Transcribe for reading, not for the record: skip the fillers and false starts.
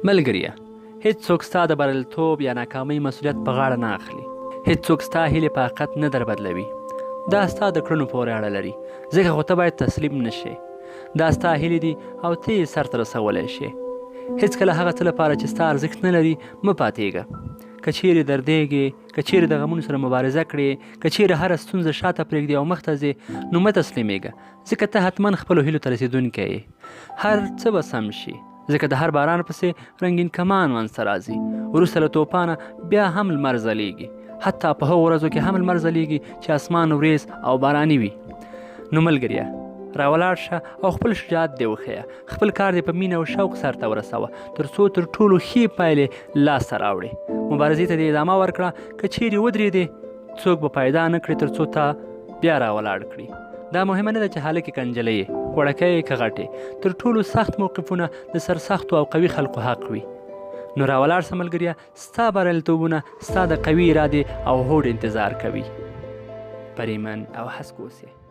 ملګریه، هیڅوک ستا د بریالیتوب یا ناکامۍ مسؤلیت په غاړه نه اخلي. هیڅوک ستا هیلې په حقیقت نه در بدلوي. دا ستا د کړنو پورې اړه لري، ځکه خو ته باید تسلیم نه شې. دا ستا هیلې دي او ته یې سرته رسولی شې. هیڅکله هغه څه لپاره چې ستا ارزښت نه لري مه پاتېږه. که چیرې دردېږې، که چیرې د غمونو سره مبارزه کړې، که چیرې هره ستونزه شاته پرېږدې او مخته ځې، نو مه تسلیمېږه، ځکه ته حتما خپلو هیلو ته رسېدونکی یې. هر څه به سم شي، ځکه د هر باران پسې رنګین کمان منځته راځي. وروسته له توپانه بیا هم لمر ځلیږي، حتی په هغو ورځو کې هم لمر ځلیږي چې اسمان وریځ او باراني وي. نو ملګریه، راولاړ شه او خپل شجاعت دې وښیه. خپل کار دې په مینه او شوق سرته ورسوه، تر څو تر ټولو ښې پایلې لاسته راوړې. مبارزې ته دې ادامه ورکړه. که چیرې ودرېدې، څوک به پیدا نه کړي تر څو تا بیا راولاړ کړي. دا مهمه نه ده چې هلک یې که نجلۍ یې، وړکی یې که غټ یې. تر ټولو سخت موقفونه د سرسختو او قوي خلکو حق وي. نو راولاړ شه ملګریه، ستا بریالیتوبونه ستا د قوي ارادې او هوډ انتظار کوي. پریمن او هسک اوسې.